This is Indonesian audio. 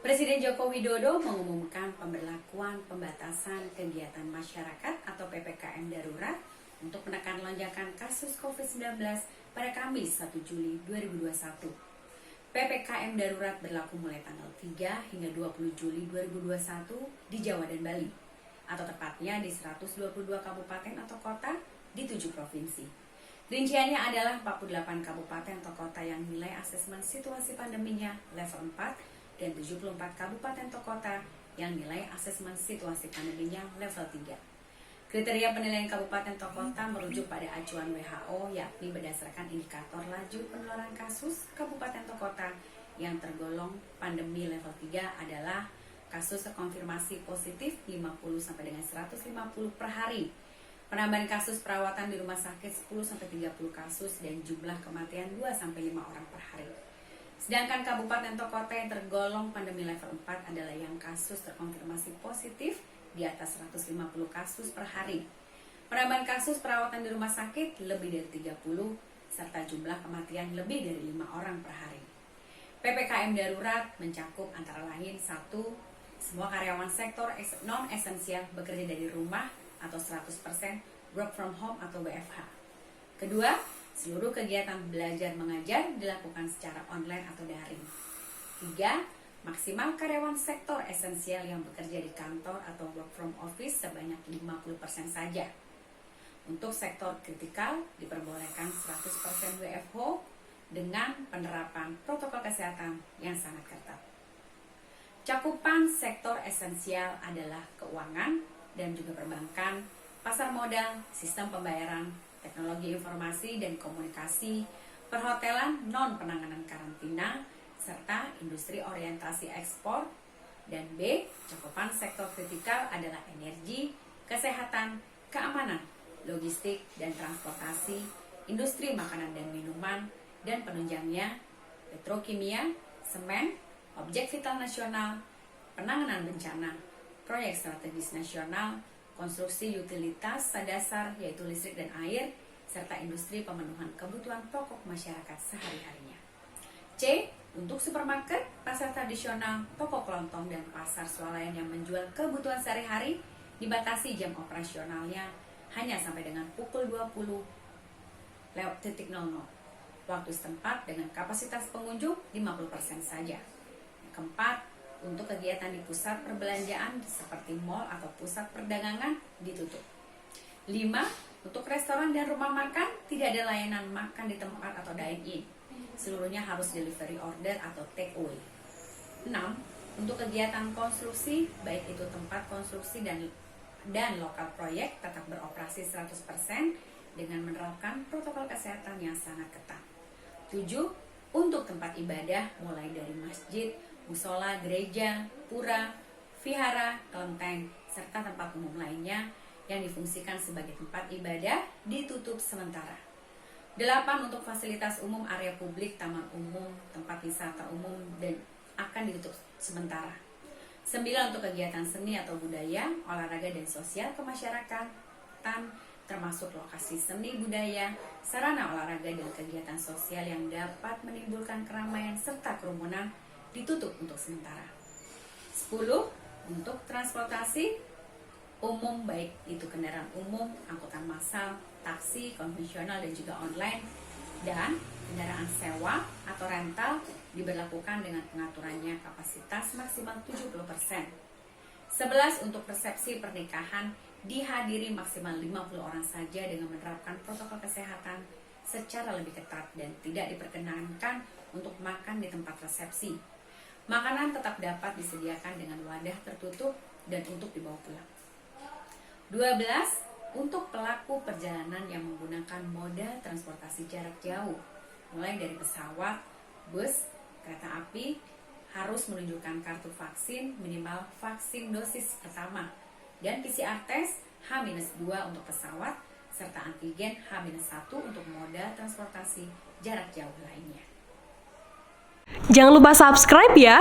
Presiden Joko Widodo mengumumkan pemberlakuan pembatasan kegiatan masyarakat atau PPKM darurat untuk menekan lonjakan kasus COVID-19 pada Kamis 1 Juli 2021. PPKM darurat berlaku mulai tanggal 3 hingga 20 Juli 2021 di Jawa dan Bali, atau tepatnya di 122 kabupaten atau kota di 7 provinsi. Rinciannya adalah 48 kabupaten atau kota yang nilai asesmen situasi pandeminya level 4 dan 74 kabupaten atau kota yang nilai asesmen situasi pandeminya level 3. Kriteria penilaian kabupaten atau kota merujuk pada acuan WHO, yakni berdasarkan indikator laju penularan kasus kabupaten atau kota yang tergolong pandemi level 3 adalah kasus terkonfirmasi positif 50 sampai dengan 150 per hari, penambahan kasus perawatan di rumah sakit 10 sampai 30 kasus, dan jumlah kematian 2 sampai 5 orang per hari. Sedangkan kabupaten atau kota yang tergolong pandemi level 4 adalah yang kasus terkonfirmasi positif di atas 150 kasus per hari, penambahan kasus perawatan di rumah sakit lebih dari 30, serta jumlah kematian lebih dari 5 orang per hari. PPKM darurat mencakup antara lain 1. Semua karyawan sektor non-esensial bekerja dari rumah atau 100% work from home atau WFH. Kedua, seluruh kegiatan belajar mengajar dilakukan secara online atau daring. 3. Maksimal karyawan sektor esensial yang bekerja di kantor atau work from office sebanyak 50% saja. Untuk sektor kritikal diperbolehkan 100% WFH dengan penerapan protokol kesehatan yang sangat ketat. Cakupan sektor esensial adalah keuangan dan juga perbankan, pasar modal, sistem pembayaran, teknologi informasi dan komunikasi, perhotelan non-penanganan karantina, serta industri orientasi ekspor. Dan B, cakupan sektor kritikal adalah energi, kesehatan, keamanan, logistik dan transportasi, industri makanan dan minuman, dan penunjangnya, petrokimia, semen, objek vital nasional, penanganan bencana, proyek strategis nasional, konstruksi utilitas dasar yaitu listrik dan air, serta industri pemenuhan kebutuhan pokok masyarakat sehari-harinya. C. Untuk supermarket, pasar tradisional, toko kelontong, dan pasar swalayan yang menjual kebutuhan sehari-hari dibatasi jam operasionalnya hanya sampai dengan pukul 20.00 waktu setempat dengan kapasitas pengunjung 50% saja. Keempat, untuk kegiatan di pusat perbelanjaan seperti mal atau pusat perdagangan ditutup. 5. Untuk restoran dan rumah makan tidak ada layanan makan di tempat atau dine-in. Seluruhnya harus delivery order atau take away. 6. Untuk kegiatan konstruksi, baik itu tempat konstruksi dan lokal proyek tetap beroperasi 100% dengan menerapkan protokol kesehatan yang sangat ketat. 7. Untuk tempat ibadah mulai dari masjid, musola, gereja, pura, vihara, kelenteng, serta tempat umum lainnya yang difungsikan sebagai tempat ibadah ditutup sementara. 8. Untuk fasilitas umum, area publik, taman umum, tempat wisata umum dan akan ditutup sementara. 9. Untuk kegiatan seni atau budaya, olahraga dan sosial kemasyarakatan, termasuk lokasi seni budaya, sarana olahraga dan kegiatan sosial yang dapat menimbulkan keramaian serta kerumunan ditutup untuk sementara. 10. Untuk transportasi umum, baik itu kendaraan umum, angkutan massal, taksi, konvensional dan juga online, dan kendaraan sewa atau rental diberlakukan dengan pengaturannya kapasitas maksimal 70%. 11. Untuk resepsi pernikahan dihadiri maksimal 50 orang saja dengan menerapkan protokol kesehatan secara lebih ketat dan tidak diperkenankan untuk makan di tempat resepsi. Makanan tetap dapat disediakan dengan wadah tertutup dan untuk dibawa pulang. 12. Untuk pelaku perjalanan yang menggunakan moda transportasi jarak jauh, mulai dari pesawat, bus, kereta api, harus menunjukkan kartu vaksin minimal vaksin dosis pertama dan PCR test H-2 untuk pesawat, serta antigen H-1 untuk moda transportasi jarak jauh lainnya. Jangan lupa subscribe ya!